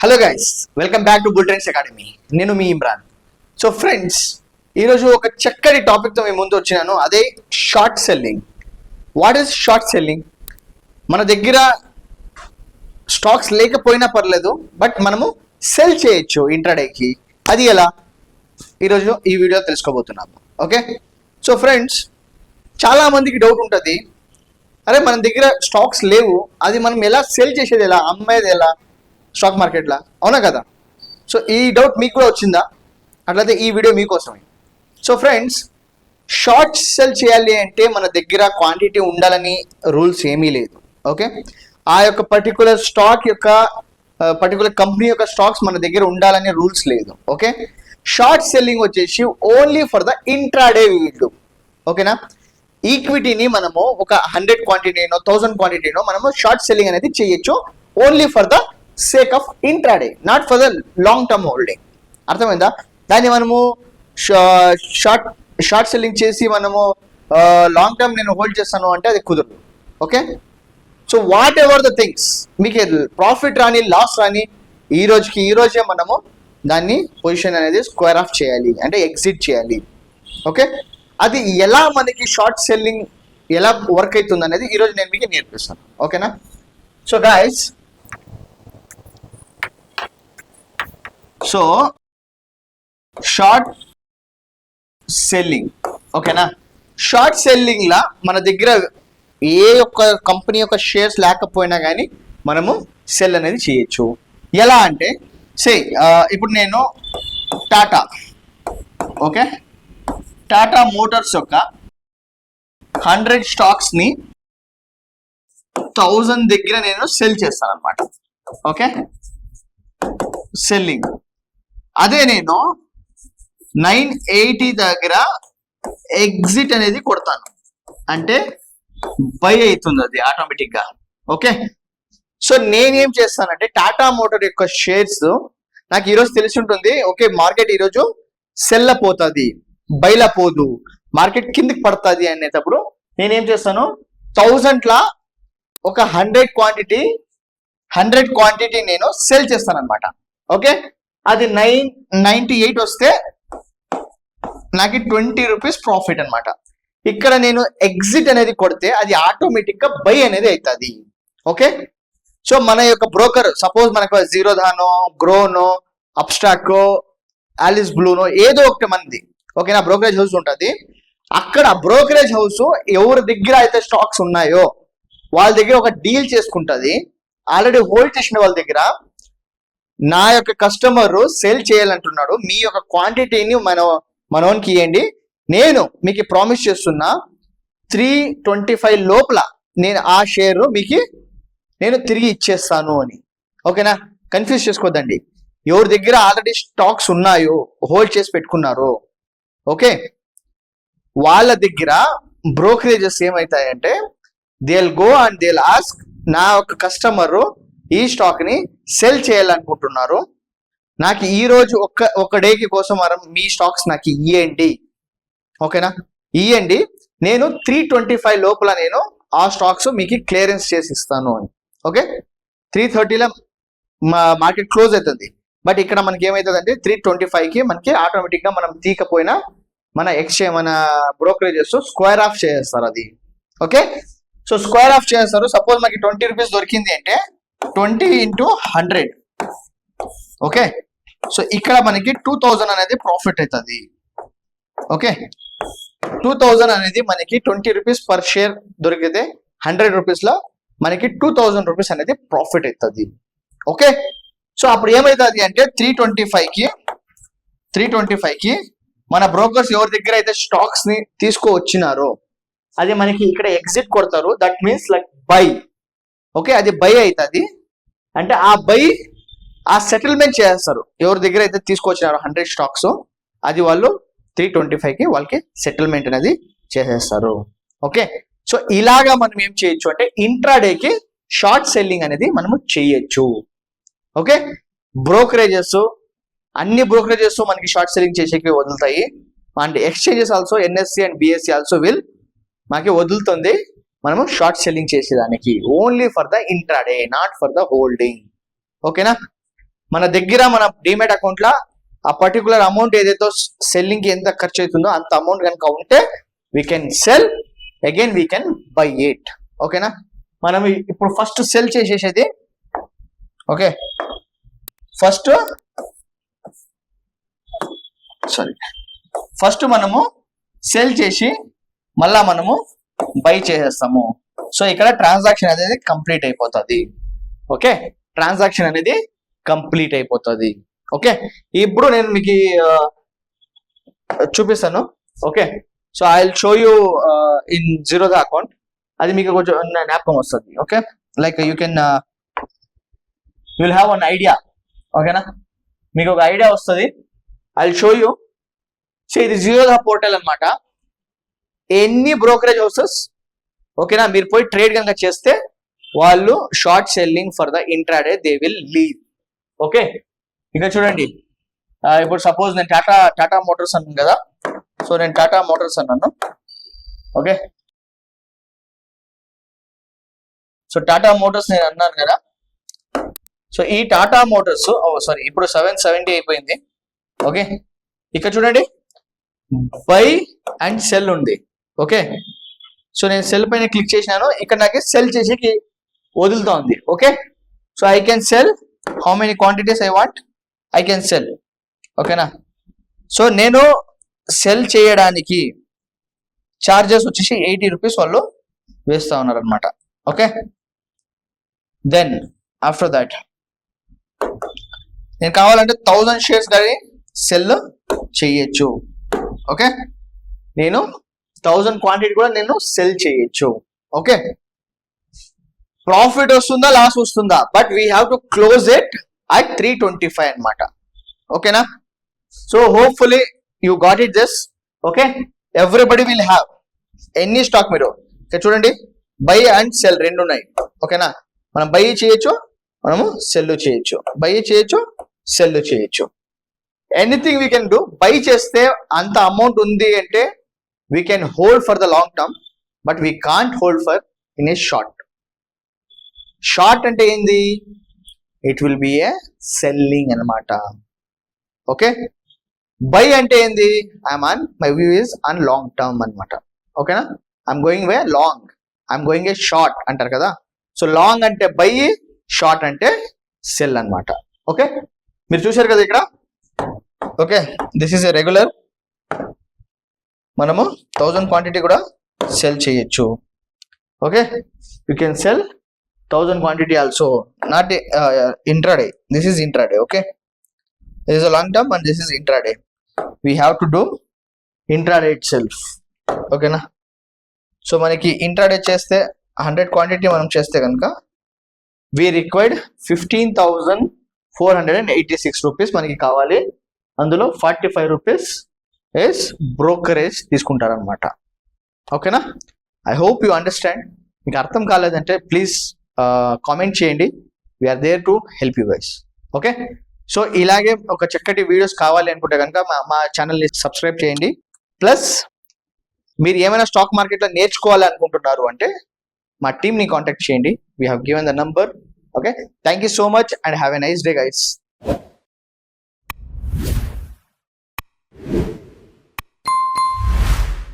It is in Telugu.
Hello guys, welcome back to bull trends academy. నేను మీ ఇమ్రాన్. సో ఫ్రెండ్స్, ఈరోజు ఒక చక్కటి టాపిక్తో మేము ముందు వచ్చినాను. అదే short selling. What is short selling? మన దగ్గర స్టాక్స్ లేకపోయినా పర్లేదు, బట్ మనము సెల్ చేయొచ్చు ఇంట్రాడేకి. అది ఎలా? ఈరోజు ఈ వీడియో తెలుసుకోబోతున్నాము. ఓకే, సో ఫ్రెండ్స్, చాలామందికి డౌట్ ఉంటుంది, అరే మన దగ్గర స్టాక్స్ లేవు, అది మనం ఎలా సెల్ చేసేది, ఎలా అమ్మేది, ఎలా స్టాక్ మార్కెట్లో, అవునా కదా? సో ఈ డౌట్ మీకు కూడా వచ్చిందా? అట్లయితే ఈ వీడియో మీకోసమే. సో ఫ్రెండ్స్, షార్ట్ సెల్ చేయాలి అంటే మన దగ్గర క్వాంటిటీ ఉండాలని రూల్స్ ఏమీ లేదు. ఓకే, ఆ యొక్క పర్టికులర్ స్టాక్ యొక్క పర్టికులర్ కంపెనీ యొక్క స్టాక్స్ మన దగ్గర ఉండాలని రూల్స్ లేదు. ఓకే, షార్ట్ సెల్లింగ్ వచ్చేసి only for the intraday wield. ఓకేనా? ఈక్విటీని మనము ఒక 100 క్వాంటిటీనో 1000 క్వాంటిటీనో మనము షార్ట్ సెల్లింగ్ అనేది చేయొచ్చు, only for the sake of intraday, not for the long term holding. అర్థమైందా? దాన్ని మనము షార్ట్ సెల్లింగ్ చేసి మనము లాంగ్ టర్మ్ నేను హోల్డ్ చేస్తాను అంటే అది కుదరదు. Okay, so what ever the things, మీకు ప్రాఫిట్ రాని లాస్ రాని ఈ రోజే మనము దాన్ని పొజిషన్ అనేది స్క్వేర్ ఆఫ్ చేయాలి, అంటే ఎగ్జిట్ చేయాలి. ఓకే, అది ఎలా మనకి షార్ట్ సెల్లింగ్ ఎలా వర్క్ అవుతుంది అనేది ఈరోజు నేను మీకు నేర్పిస్తాను. ఓకేనా? So guys, so short selling, ఓకేనా? షార్ట్ సెల్లింగ్ లా మన దగ్గర ఏ ఒక్క కంపెనీ యొక్క షేర్స్ లేకపోయినా కానీ మనము సెల్ అనేది చేయొచ్చు. ఎలా అంటే ఇప్పుడు నేను టాటా మోటార్స్ యొక్క 100 స్టాక్స్ని 1000 దగ్గర నేను సెల్ చేస్తాను అనమాట. Okay, selling. అదే నేను 980 దగ్గర ఎగ్జిట్ అనేది కొడతాను, అంటే బై అవుతుంది అది ఆటోమేటిక్ గా. ఓకే, సో నేనేం చేస్తానంటే టాటా మోటార్ యొక్క షేర్స్ నాకు ఈరోజు తెలిసి ఉంటుంది. ఓకే, మార్కెట్ ఈరోజు సెల్ పోతుంది, బైలా పోదు, మార్కెట్ కిందికి పడుతుంది అనేటప్పుడు నేనేం చేస్తాను, 1000 ఒక 100 క్వాంటిటీ నేను సెల్ చేస్తాను అనమాట. ఓకే, అది 998 వస్తే నాకు 20 రూపీస్ ప్రాఫిట్ అనమాట. ఇక్కడ నేను ఎగ్జిట్ అనేది కొడితే అది ఆటోమేటిక్ గా బై అనేది అవుతుంది. ఓకే, సో మన యొక్క బ్రోకర్, సపోజ్ మనకు జీరోధానో, గ్రోనో, అప్స్టాకో, ఆలిస్ బ్లూనో ఏదో ఒకటి మంది, ఓకేనా, బ్రోకరేజ్ హౌస్ ఉంటుంది. అక్కడ బ్రోకరేజ్ హౌస్ ఎవరి దగ్గర అయితే స్టాక్స్ ఉన్నాయో వాళ్ళ దగ్గర ఒక డీల్ చేసుకుంటుంది. ఆల్రెడీ హోల్డ్ చేసిన వాళ్ళ దగ్గర, నా యొక్క కస్టమర్ సేల్ చేయాలంటున్నాడు, మీ యొక్క క్వాంటిటీని మనోనికి ఇవ్వండి, నేను మీకు ప్రామిస్ చేస్తున్నా 325 లోపల నేను ఆ షేర్ మీకు నేను తిరిగి ఇచ్చేస్తాను అని. ఓకేనా? కన్ఫ్యూజ్ చేసుకోవద్దండి. ఎవరి దగ్గర ఆల్రెడీ స్టాక్స్ ఉన్నాయో, హోల్డ్ చేసి పెట్టుకున్నారో, ఓకే, వాళ్ళ దగ్గర బ్రోకరేజెస్ ఏమవుతాయంటే they will go and they will ask, నా యొక్క కస్టమర్ ఈ స్టాక్ ని సెల్ చేయాలనుకుంటున్నారు, నాకు ఈ రోజు ఒక డేకి కోసం మీ స్టాక్స్ నాకు ఇవ్వండి. ఓకేనా? ఇవ్వండి, నేను 325 లోపల నేను ఆ స్టాక్స్ మీకు క్లియరెన్స్ చేసి ఇస్తాను అని. ఓకే, 330లో మార్కెట్ క్లోజ్ అవుతుంది, బట్ ఇక్కడ మనకి ఏమవుతుంది అంటే 325కి మనకి ఆటోమేటిక్ గా మనం తీకపోయినా మన మన బ్రోకరేజెస్ స్క్వేర్ ఆఫ్ చేస్తారు అది. ఓకే, సో స్క్వేర్ ఆఫ్ చేస్తారు. సపోజ్ మనకి 20 రూపీస్ దొరికింది అంటే 20 × 100. ఓకే, సో ఇక్కడ మనకి 2000 అనేది ప్రాఫిట్ అవుతుంది. ఓకే, 2000 అనేది మనకి 20 రూపీస్ పర్ షేర్ దొరికితే 100 రూపీస్లో మనకి 2000 రూపీస్ అనేది ప్రాఫిట్ అవుతుంది. ఓకే, సో అప్పుడు ఏమవుతుంది అంటే 325కి మన బ్రోకర్స్ ఎవరి దగ్గర అయితే స్టాక్స్ ని తీసుకువచ్చినారో అది మనకి ఇక్కడ ఎగ్జిట్ కొడతారు. That means like by. Okay, అది బై అవుతుంది, అంటే ఆ సెటిల్మెంట్ చేస్తారు. ఎవరి దగ్గర అయితే తీసుకొచ్చినారో 100 స్టాక్స్, అది వాళ్ళు 325కి వాళ్ళకి సెటిల్మెంట్ అనేది చేసేస్తారు. ఓకే, సో ఇలాగా మనం ఏం చేయొచ్చు అంటే ఇంట్రాడేకి షార్ట్ సెల్లింగ్ అనేది మనము చేయొచ్చు. ఓకే, అన్ని బ్రోకరేజెస్ మనకి షార్ట్ సెల్లింగ్ చేసేకి వదులుతాయి, and exchanges also NSE and BSE also will మనకి వదులుతుంది మనము షార్ట్ సెల్లింగ్ చేసేదానికి, only for the intraday, not for the holding. ఓకేనా? మన దగ్గర మన డిమెట్ అకౌంట్ లో ఆ పర్టికులర్ అమౌంట్ ఏదైతే సెల్లింగ్ కి ఎంత ఖర్చు అవుతుందో అంత అమౌంట్ కనుక ఉంటే we can sell again we can buy it. ఓకేనా, మనం ఇప్పుడు ఫస్ట్ సెల్ చేసేసేది. ఓకే, ఫస్ట్ మనము సెల్ చేసి మళ్ళా మనము బై చేసేస్తాము. సో ఇక్కడ ట్రాన్సాక్షన్ అనేది కంప్లీట్ అయిపోతుంది. ఓకే, ట్రాన్సాక్షన్ అనేది కంప్లీట్ అయిపోతుంది. ఓకే, ఇప్పుడు నేను మీకు చూపిస్తాను. Okay, so I will show you in Zerodha account. అది మీకు కొంచెం జ్ఞాపకం వస్తుంది. Okay, like you can you will have an idea. ఓకేనా, మీకు ఒక ఐడియా వస్తుంది. I will show you. So ఇది జీరోదా పోర్టల్ అన్నమాట. ఎన్ని బ్రోకరేజ్ హౌసెస్, ఓకేనా, మీరు పోయి ట్రేడ్ కనుక చేస్తే వాళ్ళు short selling for the intraday they will leave. Okay, ఇక్కడ చూడండి. ఇప్పుడు సపోజ్ నేను టాటా మోటార్స్ అన్నాను కదా. సో నేను టాటా మోటార్స్ అన్నాను. ఓకే, సో టాటా మోటార్స్ నేను అన్నాను కదా. సో ఈ టాటా మోటార్స్ సారీ ఇప్పుడు 770 అయిపోయింది. ఓకే, ఇక్కడ చూడండి బై అండ్ సెల్ ఉంది. ఓకే, సో నేను సెల్ పైన క్లిక్ చేసినాను. ఇక్కడ నాకు సెల్ చేసి వదులుతా ఉంది. Okay, so I can sell how many quantities I want, I can sell. ఓకేనా, సో నేను సెల్ చేయడానికి చార్జెస్ వచ్చేసి 80 రూపీస్ వాళ్ళు వేస్తా ఉన్నారు అనమాట. ఓకే, దెన్ ఆఫ్టర్ దాట్ నేను కావాలంటే 1000 షేర్స్ కానీ సెల్ చేయొచ్చు. ఓకే, నేను 1000 క్వాంటిటీ కూడా నేను సెల్ చేయొచ్చు. ఓకే, ప్రాఫిట్ వస్తుందా లాస్ వస్తుందా, but we have to close it at 325 అన్నమాట. ఓకేనా, so hopefully you got it this. Okay, everybody will have any stock. మీరు ఇక్కడ చూడండి బై అండ్ సెల్ రెండు ఉన్నాయి. ఓకేనా, మనం బై చేయొచ్చు, మనము సెల్ చేయొచ్చు, బై చేయొచ్చు, సెల్ చేయొచ్చు. Anything we can do. By చేస్తే అంత అమౌంట్ ఉంది అంటే we can hold for the long term, but we can't hold for in a short. Short అంటే ఏంది, it will be A selling అన్నమాట. ఓకే, బై అంటే ఏంది, I'm on my view is on long term అన్నమాట. ఓకేనా, I'm going way long, I'm going A short అంటారు కదా. సో లాంగ్ అంటే బై, షార్ట్ అంటే సెల్ అన్నమాట. ఓకే, మీరు చూశారు కదా ఇక్కడ. Okay, this is a regular. మనము 1000 క్వాంటిటీ కూడా సెల్ చేయొచ్చు. Okay, you can sell 1000 quantity also, not intraday. This is intraday. Okay, this is a long term and this is intraday. We have to do intraday itself. Okay na, so manaki intraday cheste 100 quantity manam cheste ganaka we required 15,486 rupees manaki kavali. Andulo 45 rupees is brokerage తీసుకుంటారు అన్నమాట. ఓకేనా, ఐ హోప్ యూ అండర్స్టాండ్. మీకు అర్థం కాలేదంటే ప్లీజ్ కామెంట్ చేయండి. We are there to help you guys. Okay, so ఇలాగే ఒక చక్కటి వీడియోస్ కావాలి అనుకుంటే కనుక మా ఛానల్ని సబ్స్క్రైబ్ చేయండి. ప్లస్ మీరు ఏమైనా స్టాక్ మార్కెట్లో నేర్చుకోవాలి అనుకుంటున్నారు అంటే మా టీమ్ని కాంటాక్ట్ చేయండి. We have given the number. Okay, thank you so much and have a nice day guys.